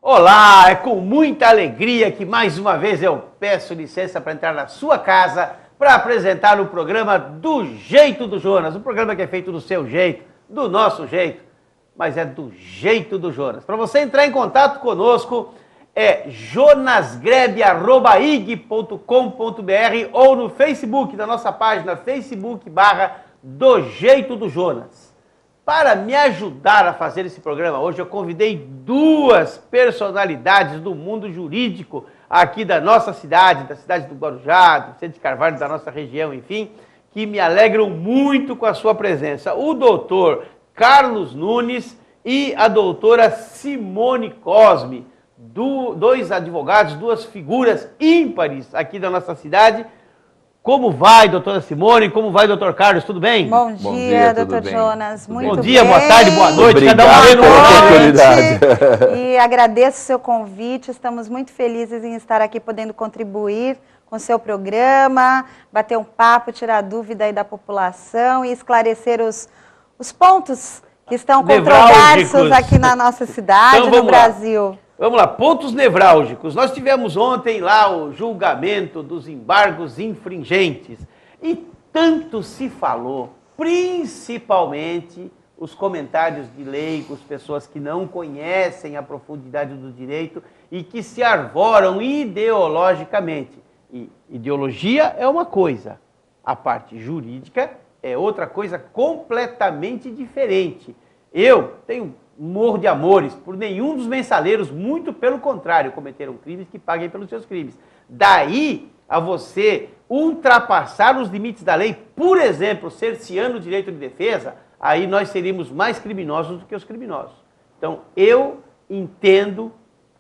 Olá, é com muita alegria que mais uma vez eu peço licença para entrar na sua casa para apresentar o programa Do Jeito do Jonas, um programa que é feito do seu jeito, do nosso jeito, mas é do jeito do Jonas. Para você entrar em contato conosco é jonasgrebe@ig.com.br ou no Facebook, da nossa página Facebook/Do Jeito do Jonas. Para me ajudar a fazer esse programa hoje, eu convidei duas personalidades do mundo jurídico aqui da nossa cidade, da cidade do Guarujá, do Centro de Carvalho, da nossa região, enfim, que me alegram muito com a sua presença. O doutor Carlos Nunes e a doutora Simone Cosme, dois advogados, duas figuras ímpares aqui da nossa cidade. Como vai, doutora Simone? Como vai, doutor Carlos? Tudo bem? Bom dia, doutor Jonas. Muito bem. Bom dia, boa tarde, boa noite. Obrigado cada um pela oportunidade. E agradeço o seu convite. Estamos muito felizes em estar aqui podendo contribuir com o seu programa, bater um papo, tirar dúvida aí da população e esclarecer os pontos que estão controversos aqui na nossa cidade, no Brasil. Vamos lá, pontos nevrálgicos. Nós tivemos ontem lá o julgamento dos embargos infringentes e tanto se falou, principalmente os comentários de leigos, pessoas que não conhecem a profundidade do direito e que se arvoram ideologicamente. E ideologia é uma coisa, a parte jurídica é outra coisa completamente diferente. Eu tenho morro de amores por nenhum dos mensaleiros, muito pelo contrário, cometeram crimes que paguem pelos seus crimes. Daí a você ultrapassar os limites da lei, por exemplo, cerceando o direito de defesa, aí nós seríamos mais criminosos do que os criminosos. Então eu entendo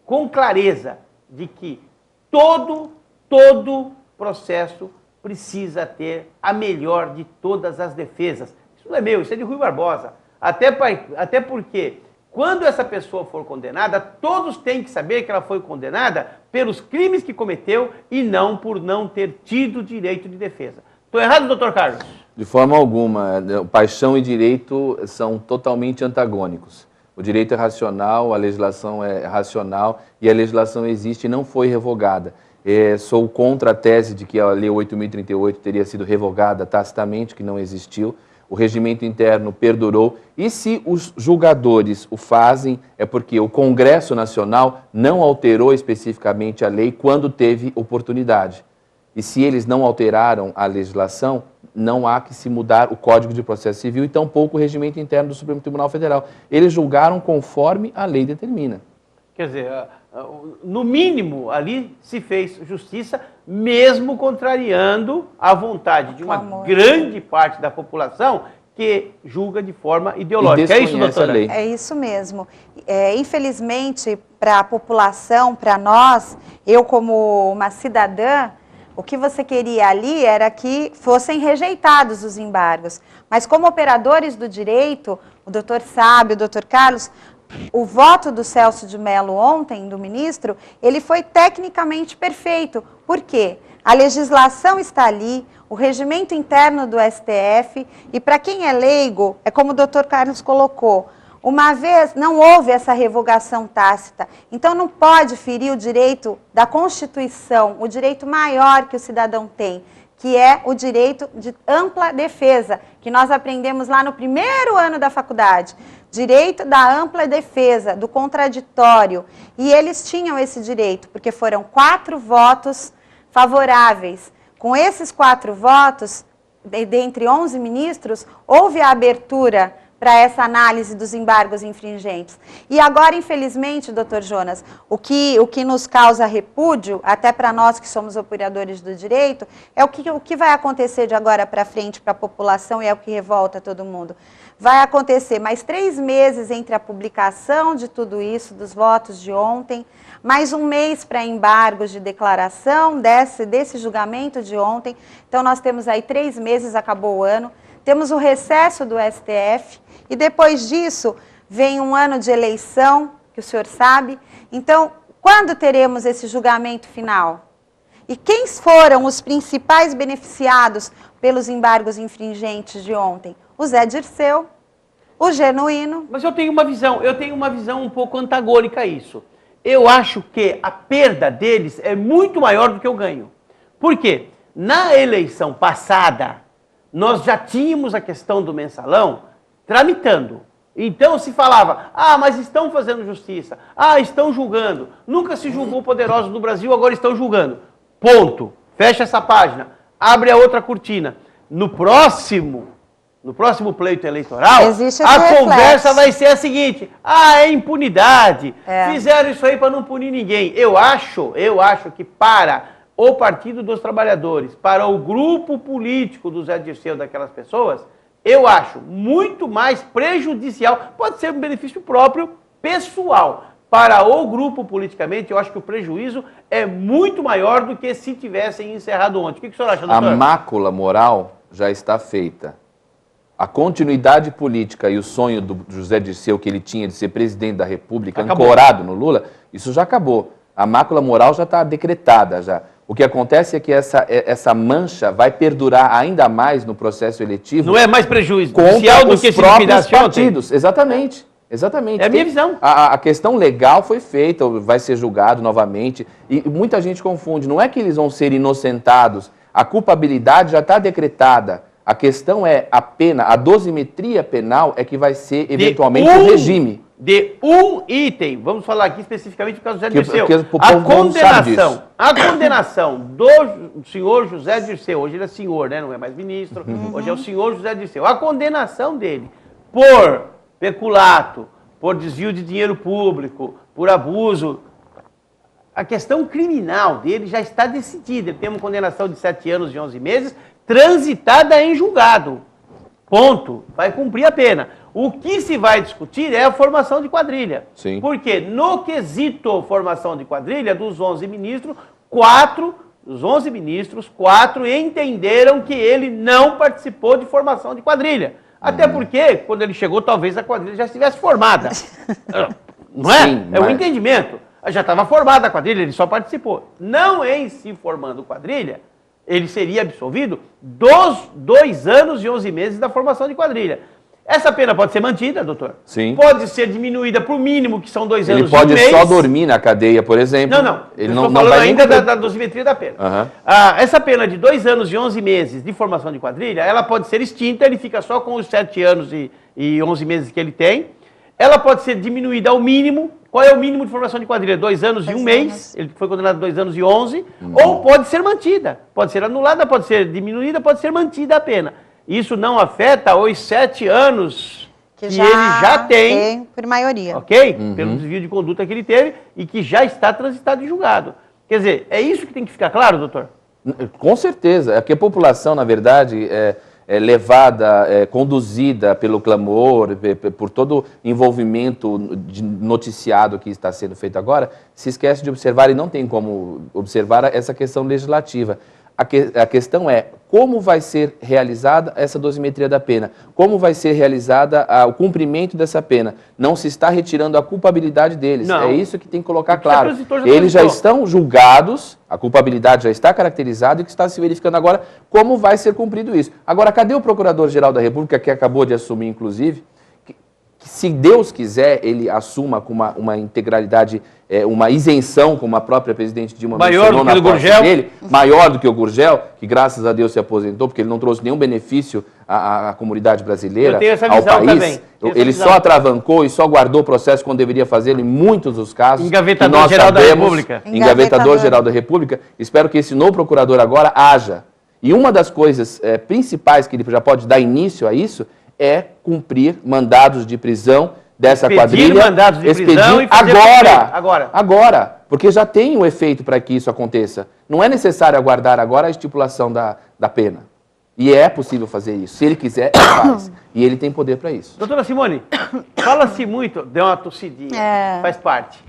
com clareza de que todo processo precisa ter a melhor de todas as defesas. Isso não é meu, isso é de Rui Barbosa. Até porque, quando essa pessoa for condenada, todos têm que saber que ela foi condenada pelos crimes que cometeu e não por não ter tido direito de defesa. Estou errado, doutor Carlos? De forma alguma. Paixão e direito são totalmente antagônicos. O direito é racional, a legislação é racional e a legislação existe e não foi revogada. Sou contra a tese de que a Lei 8.038 teria sido revogada tacitamente, que não existiu. O regimento interno perdurou e se os julgadores o fazem é porque o Congresso Nacional não alterou especificamente a lei quando teve oportunidade. E se eles não alteraram a legislação, não há que se mudar o Código de Processo Civil e tampouco o regimento interno do Supremo Tribunal Federal. Eles julgaram conforme a lei determina. Quer dizer, no mínimo ali se fez justiça, mesmo contrariando a vontade de uma grande parte da população que julga de forma ideológica. É isso, doutora? É isso mesmo. Infelizmente, para a população, para nós, eu como uma cidadã, o que você queria ali era que fossem rejeitados os embargos. Mas como operadores do direito, o doutor sabe, o doutor Carlos, o voto do Celso de Mello ontem, do ministro, ele foi tecnicamente perfeito. Por quê? A legislação está ali, o regimento interno do STF, e para quem é leigo, é como o doutor Carlos colocou, uma vez não houve essa revogação tácita, então não pode ferir o direito da Constituição, o direito maior que o cidadão tem, que é o direito de ampla defesa, que nós aprendemos lá no primeiro ano da faculdade. Direito da ampla defesa, do contraditório. E eles tinham esse direito, porque foram 4 votos favoráveis. Com esses 4 votos, dentre 11 ministros, houve a abertura para essa análise dos embargos infringentes. E agora, infelizmente, doutor Jonas, o que nos causa repúdio, até para nós que somos operadores do direito, é o que vai acontecer de agora para frente para a população e é o que revolta todo mundo. Vai acontecer mais 3 meses entre a publicação de tudo isso, dos votos de ontem, mais 1 mês para embargos de declaração desse julgamento de ontem. Então, nós temos aí 3 meses, acabou o ano. Temos o recesso do STF e depois disso vem um ano de eleição, que o senhor sabe. Então, quando teremos esse julgamento final? E quem foram os principais beneficiados pelos embargos infringentes de ontem? O Zé Dirceu, o Genuíno. Mas eu tenho uma visão um pouco antagônica a isso. eu acho que a perda deles é muito maior do que o ganho. Por quê? Na eleição passada, nós já tínhamos a questão do mensalão tramitando. Então se falava, mas estão fazendo justiça, estão julgando. Nunca se julgou poderosos do Brasil, agora estão julgando. Ponto. Fecha essa página. Abre a outra cortina. No próximo pleito eleitoral, a conversa vai ser a seguinte: é impunidade. Fizeram isso aí para não punir ninguém. Eu acho que para o Partido dos Trabalhadores, para o grupo político do Zé Dirceu, daquelas pessoas, eu acho muito mais prejudicial. Pode ser um benefício próprio, pessoal. Para o grupo politicamente, eu acho que o prejuízo é muito maior do que se tivessem encerrado ontem. O que o senhor acha, doutor? A mácula moral já está feita. A continuidade política e o sonho do José Dirceu que ele tinha de ser presidente da República, ancorado no Lula, isso já acabou. A mácula moral já está decretada já. O que acontece é que essa mancha vai perdurar ainda mais no processo eletivo. Não é mais prejuízo social do que os próprios partidos. Exatamente. Exatamente. É a minha visão. A questão legal foi feita, vai ser julgado novamente. E muita gente confunde. Não é que eles vão ser inocentados. A culpabilidade já está decretada. A questão é a pena, a dosimetria penal é que vai ser eventualmente o regime. De um item, vamos falar aqui especificamente por causa do José Dirceu. A condenação do senhor José Dirceu, hoje ele é senhor, né? Não é mais ministro, hoje é o senhor José Dirceu. A condenação dele por peculato, por desvio de dinheiro público, por abuso, a questão criminal dele já está decidida. Ele tem uma condenação de 7 anos e 11 meses, transitada em julgado. Ponto. Vai cumprir a pena. O que se vai discutir é a formação de quadrilha. Sim. Porque no quesito formação de quadrilha, dos 11 ministros, 4 entenderam que ele não participou de formação de quadrilha. Até porque, quando ele chegou, talvez a quadrilha já estivesse formada. Não é? Sim, é um entendimento. Já estava formada a quadrilha, ele só participou. Não em se formando quadrilha, ele seria absolvido dos 2 anos e 11 meses da formação de quadrilha. Essa pena pode ser mantida, doutor? Sim. Pode ser diminuída para o mínimo, que são 2 anos e 1 mês. Ele pode só dormir na cadeia, por exemplo. Não. Ele Eu não estou falando vai ainda da dosimetria da pena. Essa pena de 2 anos e 11 meses de formação de quadrilha, ela pode ser extinta, ele fica só com os 7 anos e 11 meses que ele tem. Ela pode ser diminuída ao mínimo. Qual é o mínimo de formação de quadrilha? 2 anos e 1 mês. Ele foi condenado a 2 anos e 11. Ou pode ser mantida. Pode ser anulada, pode ser diminuída, pode ser mantida a pena. Isso não afeta os 7 anos que ele já tem por maioria. Ok? Pelo desvio de conduta que ele teve e que já está transitado em julgado. Quer dizer, é isso que tem que ficar claro, doutor? Com certeza. É que a população, na verdade, é levada, conduzida pelo clamor, por todo envolvimento noticiado que está sendo feito agora, se esquece de observar, e não tem como observar, essa questão legislativa. A questão é como vai ser realizada essa dosimetria da pena, como vai ser realizada o cumprimento dessa pena. Não se está retirando a culpabilidade deles, não. É isso que tem que colocar claro. Eles já estão julgados, a culpabilidade já está caracterizada e o que está se verificando agora como vai ser cumprido isso. Agora, cadê o Procurador-Geral da República, que acabou de assumir, inclusive, que se Deus quiser, ele assuma com uma integralidade, uma isenção, como a própria presidente Dilma mencionou na posse dele, maior do que o Gurgel, que graças a Deus se aposentou, porque ele não trouxe nenhum benefício à comunidade brasileira, ao país. Ele só atravancou e só guardou o processo quando deveria fazer em muitos dos casos. Engavetador-Geral da República. Engavetador-Geral da República. Espero que esse novo procurador agora haja. E uma das coisas principais que ele já pode dar início a isso é cumprir mandados de prisão dessa quadrilha. Mandados de prisão e fazer agora, porque já tem um efeito para que isso aconteça. Não é necessário aguardar agora a estipulação da pena. E é possível fazer isso. Se ele quiser, ele faz. E ele tem poder para isso. Doutora Simone, fala-se muito, deu uma tossidinha, faz parte.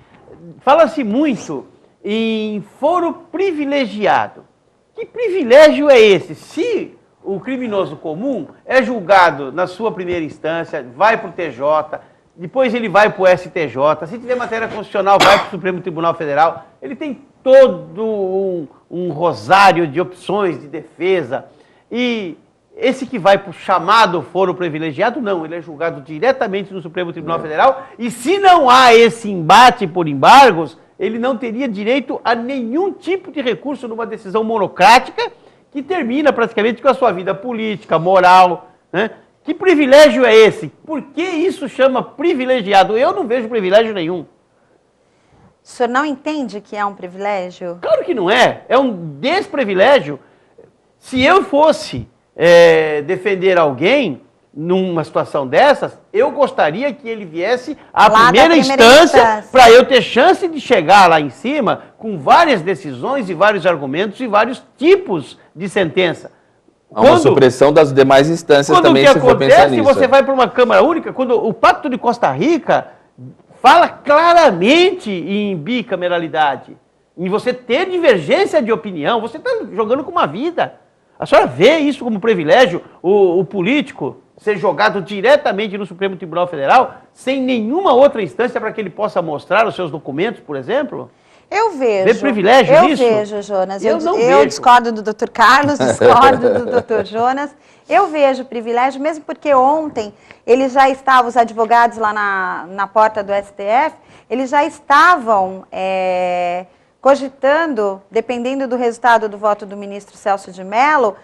Fala-se muito em foro privilegiado. Que privilégio é esse? Se o criminoso comum é julgado na sua primeira instância, vai para o TJ, depois ele vai para o STJ, se tiver matéria constitucional, vai para o Supremo Tribunal Federal, ele tem todo um rosário de opções de defesa. E esse que vai para o chamado foro privilegiado, não, ele é julgado diretamente no Supremo Tribunal Federal, e se não há esse embate por embargos, ele não teria direito a nenhum tipo de recurso numa decisão monocrática que termina praticamente com a sua vida política, moral, né? Que privilégio é esse? Por que isso chama privilegiado? Eu não vejo privilégio nenhum. O senhor não entende que é um privilégio? Claro que não é. É um desprivilégio. Se eu fosse defender alguém numa situação dessas, eu gostaria que ele viesse à primeira instância para eu ter chance de chegar lá em cima com várias decisões e vários argumentos e vários tipos de sentença. Há uma supressão das demais instâncias também, se for pensar nisso. Quando você vai para uma Câmara Única, quando o Pacto de Costa Rica fala claramente em bicameralidade, em você ter divergência de opinião, você está jogando com uma vida. A senhora vê isso como privilégio, o político ser jogado diretamente no Supremo Tribunal Federal, sem nenhuma outra instância para que ele possa mostrar os seus documentos, por exemplo? Eu vejo. Vê privilégio nisso? Eu vejo, Jonas. Eu vejo. discordo do Dr. Carlos, discordo do Dr. Jonas. Eu vejo privilégio, mesmo porque ontem eles já estavam, os advogados lá na porta do STF, eles já estavam cogitando, dependendo do resultado do voto do ministro Celso de Mello,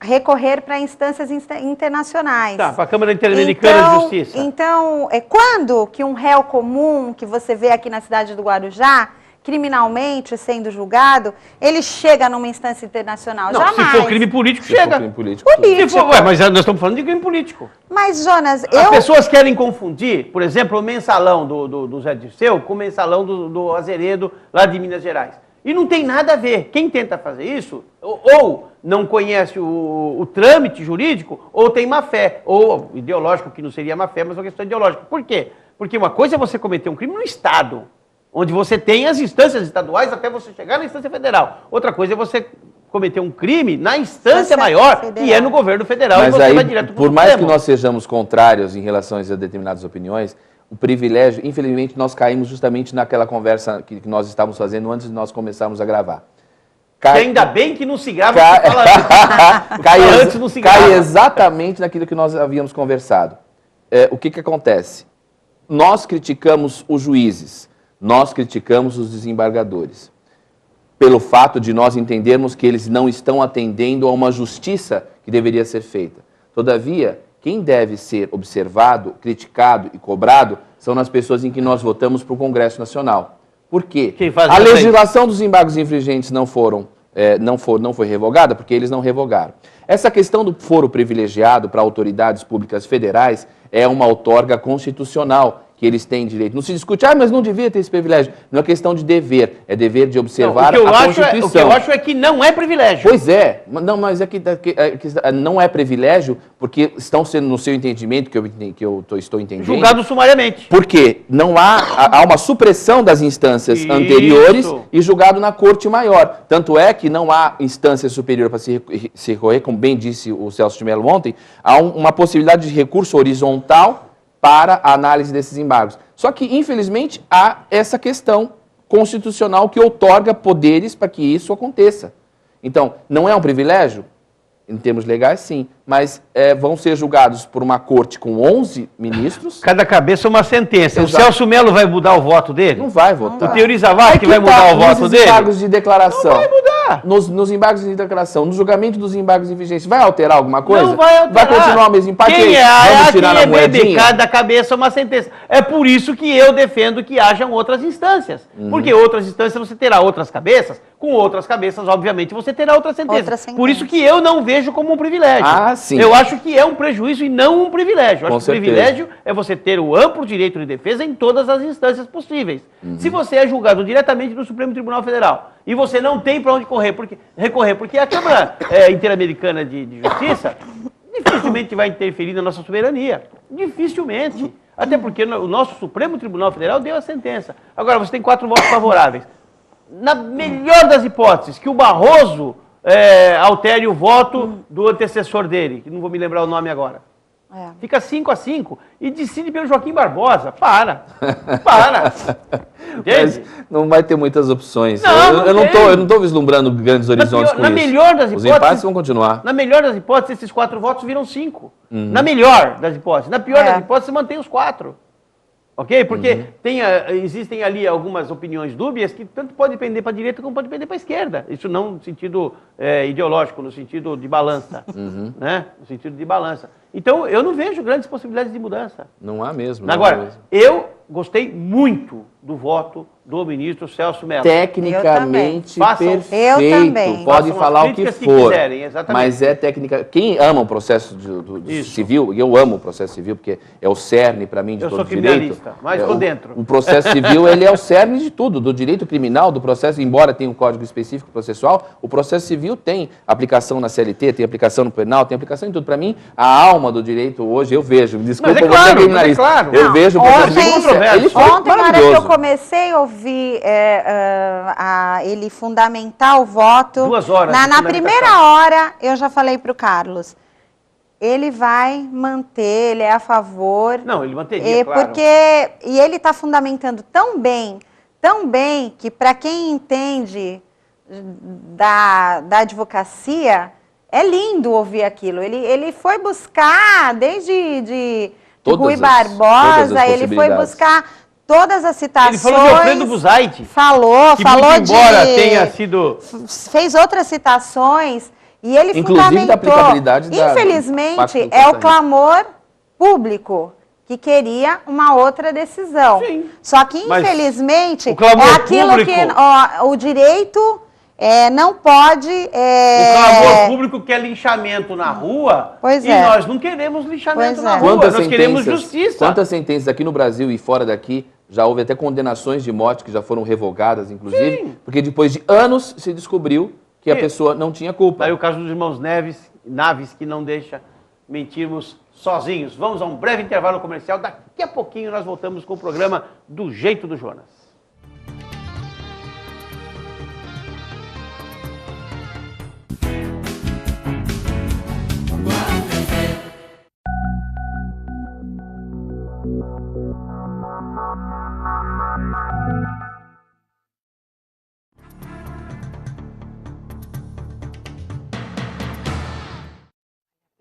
recorrer para instâncias internacionais. Tá, para a Câmara Interamericana de Justiça. Então, quando que um réu comum, que você vê aqui na cidade do Guarujá, criminalmente sendo julgado, ele chega numa instância internacional? Não, jamais. Se for crime político, chega. Crime político. Mas nós estamos falando de crime político. Mas, Jonas, As pessoas querem confundir, por exemplo, o mensalão do Zé Dirceu com o mensalão do Azeredo, lá de Minas Gerais. E não tem nada a ver. Quem tenta fazer isso, ou não conhece o trâmite jurídico, ou tem má fé. Ou ideológico, que não seria má fé, mas uma questão ideológica. Por quê? Porque uma coisa é você cometer um crime no Estado, onde você tem as instâncias estaduais até você chegar na instância federal. Outra coisa é você cometer um crime na instância maior, que é no governo federal. Mas e você aí, vai direto pro por mais Supremo. que nós sejamos contrários em relação a determinadas opiniões, o privilégio, infelizmente, nós caímos justamente naquela conversa que nós estávamos fazendo antes de nós começarmos a gravar. Que ainda bem que não se grava, cai exatamente naquilo que nós havíamos conversado. O que acontece? Nós criticamos os juízes, nós criticamos os desembargadores, pelo fato de nós entendermos que eles não estão atendendo a uma justiça que deveria ser feita. Todavia, quem deve ser observado, criticado e cobrado são as pessoas em que nós votamos para o Congresso Nacional. Por quê? A legislação dos embargos infringentes não foi revogada porque eles não revogaram. Essa questão do foro privilegiado para autoridades públicas federais é uma outorga constitucional que eles têm direito. Não se discute, mas não devia ter esse privilégio. Não é questão de dever, é dever de observar a Constituição. O que eu acho é que não é privilégio. Pois é, mas é que não é privilégio porque estão sendo, no seu entendimento, que eu estou entendendo... Julgados sumariamente. Porque não há uma supressão das instâncias anteriores e julgado na Corte Maior. Tanto é que não há instância superior para se recorrer, como bem disse o Celso de Mello ontem, há uma possibilidade de recurso horizontal para a análise desses embargos. Só que, infelizmente, há essa questão constitucional que outorga poderes para que isso aconteça. Então, não é um privilégio? Em termos legais, sim. Mas vão ser julgados por uma corte com 11 ministros. Cada cabeça uma sentença. Exato. O Celso Melo vai mudar o voto dele? Não vai votar. O Teori Zavascki vai mudar o voto dele? Nos embargos de declaração. Não vai mudar. Nos embargos de declaração, no julgamento dos embargos de vigência, vai alterar alguma coisa? Não vai alterar. Vai continuar o mesmo empate? Vamos tirar na moedinha? Cada cabeça uma sentença. É por isso que eu defendo que hajam outras instâncias. Porque outras instâncias você terá outras cabeças, com outras cabeças, obviamente, você terá outra sentença. Por isso que eu não vejo como um privilégio. Ah, sim. Eu acho que é um prejuízo e não um privilégio. Eu acho que o certeza. privilégio é você ter o amplo direito de defesa em todas as instâncias possíveis. Se você é julgado diretamente no Supremo Tribunal Federal e você não tem para onde recorrer, porque a Câmara Interamericana de Justiça dificilmente vai interferir na nossa soberania. Dificilmente. Até porque o nosso Supremo Tribunal Federal deu a sentença. Agora, você tem 4 votos favoráveis. Na melhor das hipóteses, que o Barroso altere o voto do antecessor dele, que não vou me lembrar o nome agora. Fica 5-5 e decide pelo Joaquim Barbosa. Para! Mas não vai ter muitas opções. Não, eu não estou vislumbrando grandes horizontes com isso. Melhor das hipóteses, os empates vão continuar. Na melhor das hipóteses, esses 4 votos viram 5. Na melhor das hipóteses. Na pior das hipóteses, você mantém os 4. Ok? Porque existem ali algumas opiniões dúbias que tanto pode pender para a direita como pode pender para a esquerda. Isso não no sentido ideológico, no sentido de balança. Né? No sentido de balança. Então, eu não vejo grandes possibilidades de mudança. Não há mesmo. Agora, eu gostei muito do voto do ministro Celso Mello. Tecnicamente perfeito. Eu também. Pode falar o que for, quiserem, exatamente. mas é técnica. Quem ama o processo civil, e eu amo o processo civil, porque é o cerne para mim de todo direito. Eu sou criminalista, mas estou dentro. O processo civil, ele é o cerne de tudo, do direito criminal, do processo, embora tenha um código específico processual, o processo civil tem aplicação na CLT, tem aplicação no penal, tem aplicação em tudo. Para mim, a alma do direito hoje, eu vejo, desculpa, mas é claro, você é criminalista, claro. eu vejo o processo civil, ele foi ontem, na hora que eu maravilhoso. comecei a ouvir ele fundamentar o voto, 2 horas na primeira hora eu já falei para o Carlos, ele vai manter, ele é a favor. Não, ele manteria, claro. E ele está fundamentando tão bem, que para quem entende da advocacia, é lindo ouvir aquilo. Ele foi buscar, desde de Rui Barbosa, ele foi buscar todas as citações. Ele falou de Alfredo Buzaide. Falou embora tenha sido... Fez outras citações e ele inclusive fundamentou. Da aplicabilidade infelizmente, é o clamor público que queria uma outra decisão. Sim. Só que, infelizmente, é aquilo público... que o direito não pode... O clamor público quer linchamento na rua, nós não queremos linchamento na rua, nós queremos justiça. Quantas sentenças aqui no Brasil e fora daqui, já houve até condenações de morte que já foram revogadas, inclusive, Sim. Porque depois de anos se descobriu que a pessoa não tinha culpa. Daí o caso dos irmãos Naves, que não deixa mentirmos sozinhos. Vamos a um breve intervalo comercial, daqui a pouquinho nós voltamos com o programa Do Jeito do Jonas.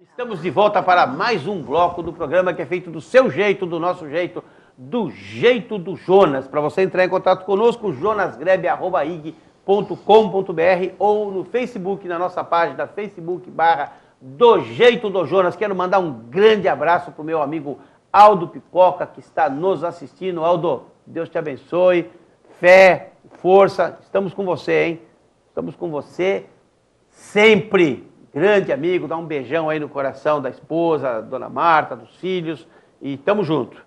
Estamos de volta para mais um bloco do programa que é feito do seu jeito, do nosso jeito, do jeito do Jonas. Para você entrar em contato conosco, jonasgrebe@ig.com.br ou no Facebook, na nossa página Facebook/Do Jeito do Jonas. Quero mandar um grande abraço para o meu amigo Aldo Pipoca, que está nos assistindo. Aldo, Deus te abençoe, fé, força, estamos com você, hein? Estamos com você sempre. Grande amigo, dá um beijão aí no coração da esposa, dona Marta, dos filhos, e tamo junto.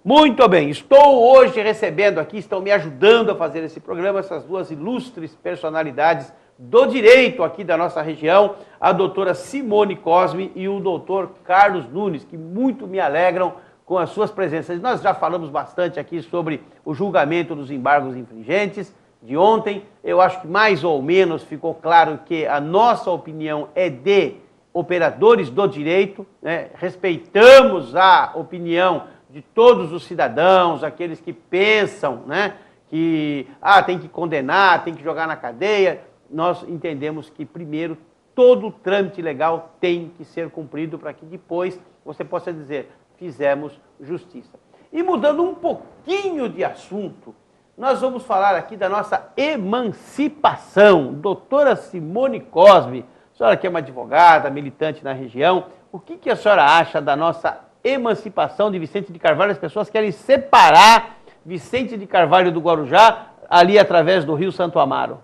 Muito bem, estou hoje recebendo aqui, estão me ajudando a fazer esse programa, essas duas ilustres personalidades do direito aqui da nossa região, a doutora Simone Cosme e o doutor Carlos Nunes, que muito me alegram com as suas presenças. Nós já falamos bastante aqui sobre o julgamento dos embargos infringentes de ontem. Eu acho que mais ou menos ficou claro que a nossa opinião é de operadores do direito, né? Respeitamos a opinião de todos os cidadãos, aqueles que pensam, né, que tem que condenar, tem que jogar na cadeia. Nós entendemos que primeiro todo o trâmite legal tem que ser cumprido para que depois você possa dizer, fizemos justiça. E mudando um pouquinho de assunto, nós vamos falar aqui da nossa emancipação. Doutora Simone Cosme, a senhora que é uma advogada, militante na região, o que a senhora acha da nossa emancipação de Vicente de Carvalho? As pessoas querem separar Vicente de Carvalho do Guarujá, ali através do Rio Santo Amaro.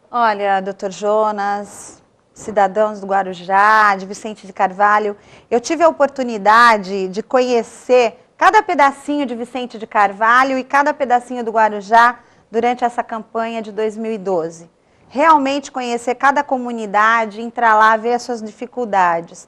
Olha, doutor Jonas, cidadãos do Guarujá, de Vicente de Carvalho, eu tive a oportunidade de conhecer cada pedacinho de Vicente de Carvalho e cada pedacinho do Guarujá durante essa campanha de 2012. Realmente conhecer cada comunidade, entrar lá, ver as suas dificuldades.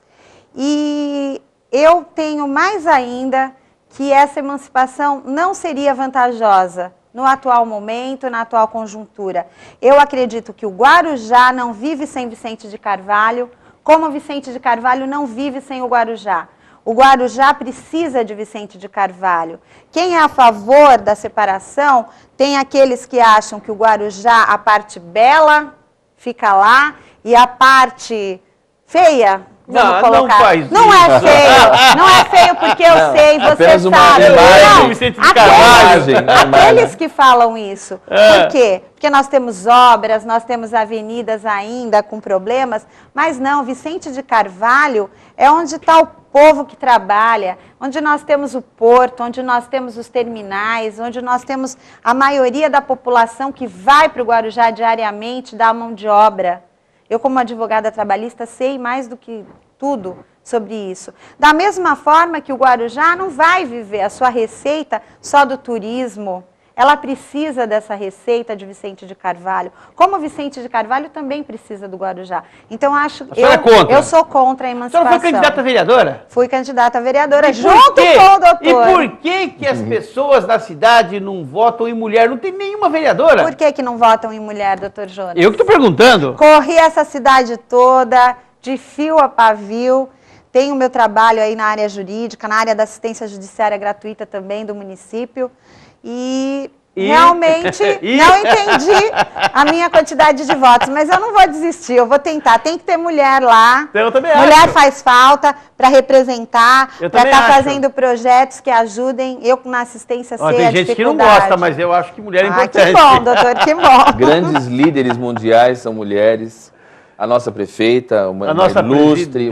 E eu tenho mais ainda que essa emancipação não seria vantajosa no atual momento, na atual conjuntura. Eu acredito que o Guarujá não vive sem Vicente de Carvalho, como Vicente de Carvalho não vive sem o Guarujá. O Guarujá precisa de Vicente de Carvalho. Quem é a favor da separação, tem aqueles que acham que o Guarujá, a parte bela, fica lá, e a parte feia, Vamos Não, colocar. não faz Não é isso. feio, não é feio porque eu sei, você apenas uma sabe. imagem. Não, Vicente de Carvalho. aqueles que falam isso. Por quê? Porque nós temos obras, nós temos avenidas ainda com problemas, mas não, Vicente de Carvalho é onde está o povo que trabalha, onde nós temos o porto, onde nós temos os terminais, onde nós temos a maioria da população que vai para o Guarujá diariamente dar mão de obra. Eu, como advogada trabalhista, sei mais do que tudo sobre isso. Da mesma forma que o Guarujá não vai viver a sua receita só do turismo, ela precisa dessa receita de Vicente de Carvalho, como Vicente de Carvalho também precisa do Guarujá. Então, eu sou contra a emancipação. A senhora foi candidata a vereadora? Fui candidata a vereadora, junto com o doutor. E por que as pessoas da cidade não votam em mulher? Não tem nenhuma vereadora. Por que não votam em mulher, doutor Jonas? Eu que estou perguntando. Corri essa cidade toda, de fio a pavio. Tenho meu trabalho aí na área jurídica, na área da assistência judiciária gratuita também do município. E realmente não entendi a minha quantidade de votos, mas eu não vou desistir, eu vou tentar. Tem que ter mulher lá. Eu também mulher acho. faz falta para representar, para estar acho. fazendo projetos que ajudem. Eu na assistência sei Tem a gente que não dificuldade. gosta, mas eu acho que mulher é importante. Que bom, doutor, que bom. Grandes líderes mundiais são mulheres. A nossa prefeita, uma ilustre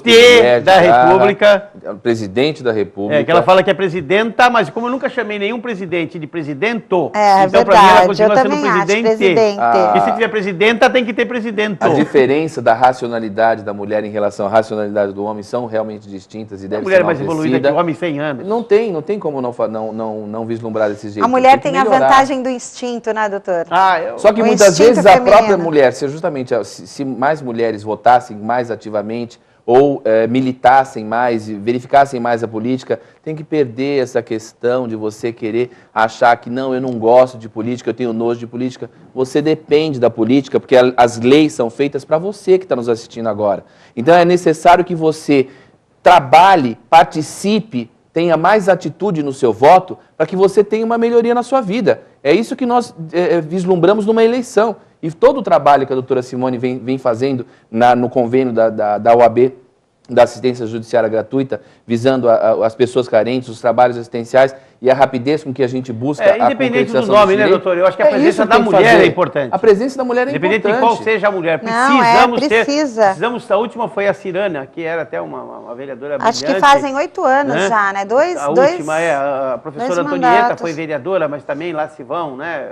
mulher da República. Presidente da República. Que ela fala que é presidenta, mas como eu nunca chamei nenhum presidente de presidento, verdade, então para mim ela continua eu sendo também acho, presidente. presidente. E se tiver presidenta, tem que ter presidente. A diferença da racionalidade da mulher em relação à racionalidade do homem são realmente distintas e devem ser A mulher é mais evoluída que o homem 100 anos. Não tem como não vislumbrar desse jeito. A mulher tem a vantagem do instinto, né, doutor? Só que muitas vezes a própria mulher, se mais mulheres votassem mais ativamente ou militassem mais, verificassem mais a política, tem que perder essa questão de você querer achar que não, eu não gosto de política, eu tenho nojo de política. Você depende da política, porque as leis são feitas para você que está nos assistindo agora. Então é necessário que você trabalhe, participe, tenha mais atitude no seu voto, para que você tenha uma melhoria na sua vida. É isso que nós vislumbramos numa eleição. E todo o trabalho que a doutora Simone vem fazendo no convênio da OAB, da assistência judiciária gratuita, visando as pessoas carentes, os trabalhos assistenciais e a rapidez com que a gente busca a independente do nome, né, doutor? Eu acho que a presença da mulher é importante. A presença da mulher é importante. Independente de qual seja a mulher. Precisamos. A última foi a Cirana, que era até uma vereadora brilhante. Acho que fazem 8 anos já, né? A última a professora Antonieta foi vereadora, mas também lá se vão, né?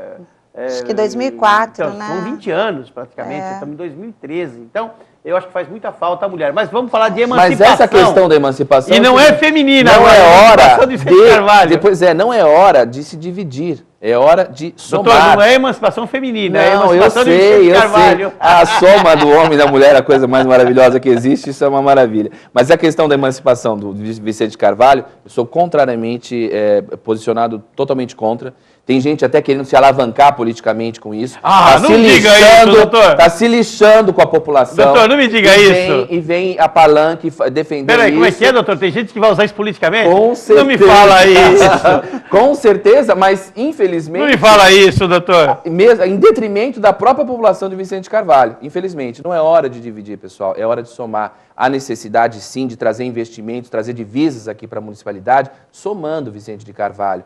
Acho que 2004, então, né? São 20 anos praticamente, estamos em 2013. Então, eu acho que faz muita falta a mulher. Mas vamos falar de emancipação. Mas essa questão da emancipação... E não é feminina. Não é hora não é hora de se dividir. É hora de somar. Doutor, não é emancipação feminina, é emancipação eu sei. A soma do homem e da mulher é a coisa mais maravilhosa que existe, isso é uma maravilha. Mas a questão da emancipação do Vicente Carvalho, eu sou contrariamente posicionado totalmente contra. Tem gente até querendo se alavancar politicamente com isso. Não diga isso, doutor. Está se lixando com a população. Doutor, não me diga isso. E vem a palanque defendendo isso. Peraí, como é que é, doutor? Tem gente que vai usar isso politicamente? Com certeza. Não me fala isso. Com certeza, mas infelizmente... Não me fala isso, doutor. Em detrimento da própria população de Vicente Carvalho. Infelizmente, não é hora de dividir, pessoal. É hora de somar. Há necessidade, sim, de trazer investimentos, trazer divisas aqui para a municipalidade, somando Vicente de Carvalho,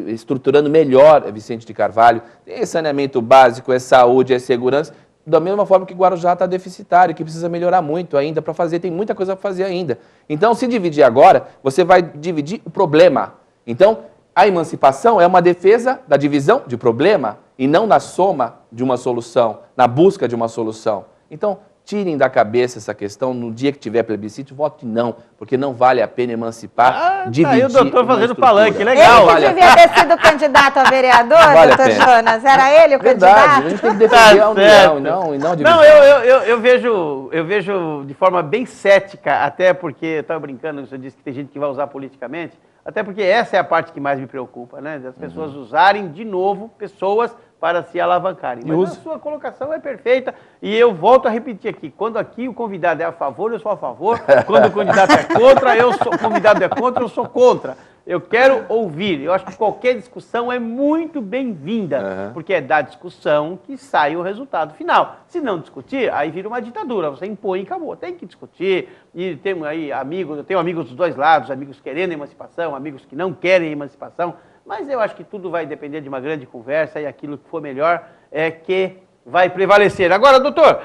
estruturando melhor Vicente de Carvalho. É saneamento básico, é saúde, é segurança. Da mesma forma que Guarujá está deficitário, que precisa melhorar muito ainda para fazer, tem muita coisa para fazer ainda. Então, se dividir agora, você vai dividir o problema. Então, a emancipação é uma defesa da divisão de problema e não na soma de uma solução, na busca de uma solução. Então, tirem da cabeça essa questão, no dia que tiver plebiscito, vote não, porque não vale a pena emancipar, dividir. Aí o doutor fazendo palanque, legal. Ele que devia ter sido candidato a vereador, doutor Jonas, era ele o candidato? A gente tem que defender a união e não dividir. Não, eu vejo de forma bem cética, até porque, eu estava brincando, você disse que tem gente que vai usar politicamente, até porque essa é a parte que mais me preocupa, né? Das pessoas usarem de novo pessoas para se alavancarem. Mas a sua colocação é perfeita e eu volto a repetir aqui, quando aqui o convidado é a favor, eu sou a favor, quando o candidato é contra, o convidado é contra, eu sou contra. Eu quero ouvir. Eu acho que qualquer discussão é muito bem-vinda, porque é da discussão que sai o resultado final. Se não discutir, aí vira uma ditadura. Você impõe e acabou. Tem que discutir. E temos aí amigos, eu tenho amigos dos dois lados, amigos querendo emancipação, amigos que não querem emancipação. Mas eu acho que tudo vai depender de uma grande conversa e aquilo que for melhor é que vai prevalecer. Agora, doutor,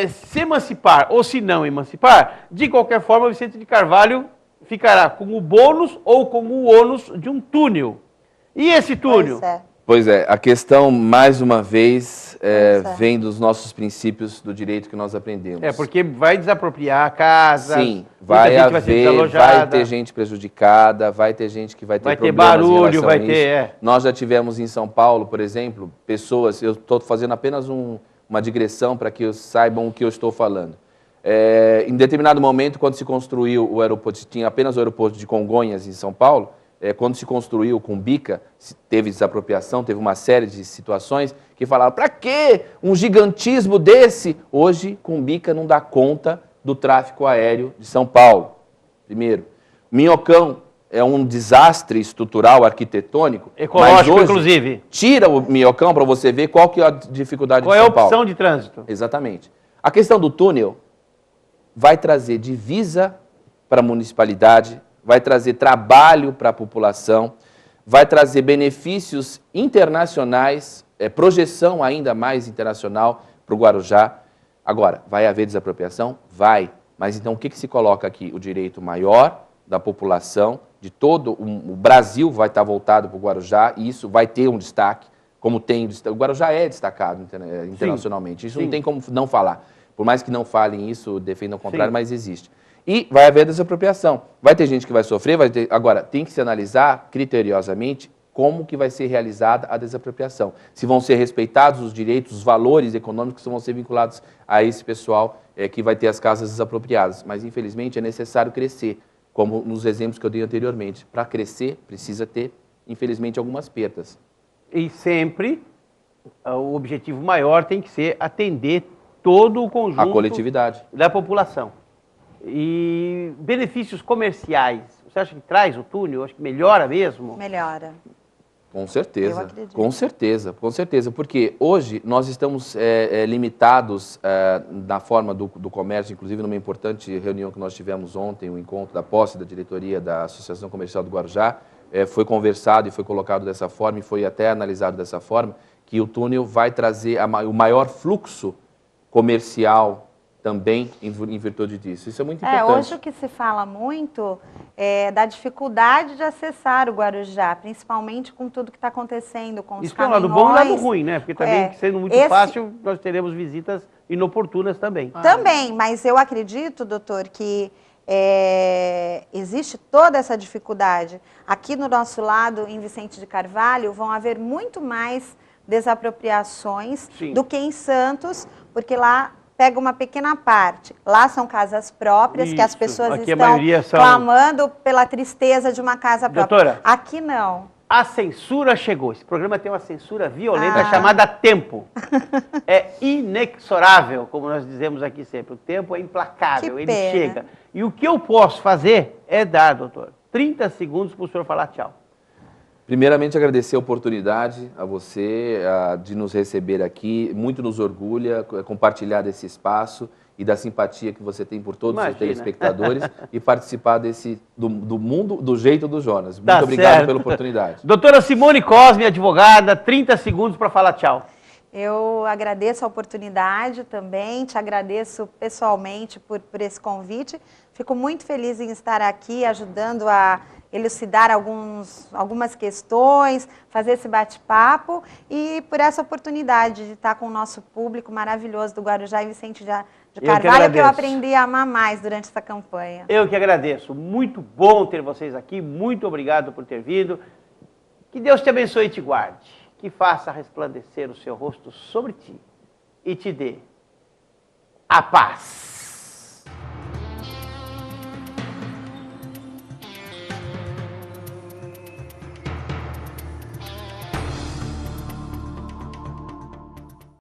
se emancipar ou se não emancipar, de qualquer forma, Vicente de Carvalho ficará com o bônus ou com o ônus de um túnel. E esse túnel? Pois é, a questão, mais uma vez, vem dos nossos princípios do direito que nós aprendemos. Porque vai desapropriar a casa. Sim, vai ter gente prejudicada, vai ter gente que vai ter problemas barulho, em relação a isso. Nós já tivemos em São Paulo, por exemplo, pessoas, eu estou fazendo apenas uma digressão para que saibam o que eu estou falando. Em determinado momento, quando se construiu o aeroporto, tinha apenas o aeroporto de Congonhas, em São Paulo, quando se construiu com Bica, teve desapropriação, teve uma série de situações que falaram, para que um gigantismo desse? Hoje, com Bica não dá conta do tráfego aéreo de São Paulo. Primeiro, Minhocão é um desastre estrutural, arquitetônico. Ecológico, mas hoje, inclusive. Tira o Minhocão para você ver qual que é a dificuldade de São Paulo. Qual é a opção de trânsito? Exatamente. A questão do túnel vai trazer divisa para a municipalidade, vai trazer trabalho para a população, vai trazer benefícios internacionais, projeção ainda mais internacional para o Guarujá. Agora, vai haver desapropriação? Vai. Mas então o que se coloca aqui? O direito maior da população, de todo o Brasil vai estar voltado para o Guarujá, e isso vai ter um destaque, como tem. O Guarujá é destacado internacionalmente, isso não tem como não falar. Por mais que não falem isso, defendam o contrário, mas existe. E vai haver desapropriação. Vai ter gente que vai sofrer, agora, tem que se analisar criteriosamente como que vai ser realizada a desapropriação. Se vão ser respeitados os direitos, os valores econômicos que vão ser vinculados a esse pessoal que vai ter as casas desapropriadas. Mas, infelizmente, é necessário crescer, como nos exemplos que eu dei anteriormente. Para crescer, precisa ter, infelizmente, algumas perdas. E sempre o objetivo maior tem que ser atender todo o conjunto a coletividade da população. E benefícios comerciais, você acha que traz o túnel? Acho que melhora mesmo? Melhora. Com certeza, Eu acredito. com certeza, porque hoje nós estamos limitados na forma do comércio, inclusive numa importante reunião que nós tivemos ontem, o encontro da posse da diretoria da Associação Comercial do Guarujá, foi conversado e foi colocado dessa forma e foi até analisado dessa forma, que o túnel vai trazer o maior fluxo comercial também em virtude disso. Isso é muito importante. Hoje o que se fala muito é da dificuldade de acessar o Guarujá, principalmente com tudo que está acontecendo, com os caminhões. Isso é um lado bom e um lado ruim, né? Porque também, sendo muito fácil, nós teremos visitas inoportunas também. Também, mas eu acredito, doutor, que existe toda essa dificuldade. Aqui no nosso lado, em Vicente de Carvalho, vão haver muito mais desapropriações do que em Santos, porque lá pega uma pequena parte. Lá são casas próprias, que as pessoas estão clamando pela tristeza de uma casa própria. Doutora, aqui não. A censura chegou. Esse programa tem uma censura violenta chamada tempo. É inexorável, como nós dizemos aqui sempre. O tempo é implacável, ele chega. E o que eu posso fazer é dar, doutor, 30 segundos para o senhor falar tchau. Primeiramente, agradecer a oportunidade a você de nos receber aqui. Muito nos orgulha compartilhar desse espaço e da simpatia que você tem por todos os telespectadores e participar do mundo do jeito do Jonas. Muito obrigado pela oportunidade. Doutora Simone Cosme, advogada, 30 segundos para falar tchau. Eu agradeço a oportunidade também, te agradeço pessoalmente por esse convite. Fico muito feliz em estar aqui ajudando a elucidar algumas questões, fazer esse bate-papo e por essa oportunidade de estar com o nosso público maravilhoso do Guarujá e Vicente de Carvalho, que eu aprendi a amar mais durante essa campanha. Eu que agradeço. Muito bom ter vocês aqui. Muito obrigado por ter vindo. Que Deus te abençoe e te guarde. Que faça resplandecer o seu rosto sobre ti e te dê a paz.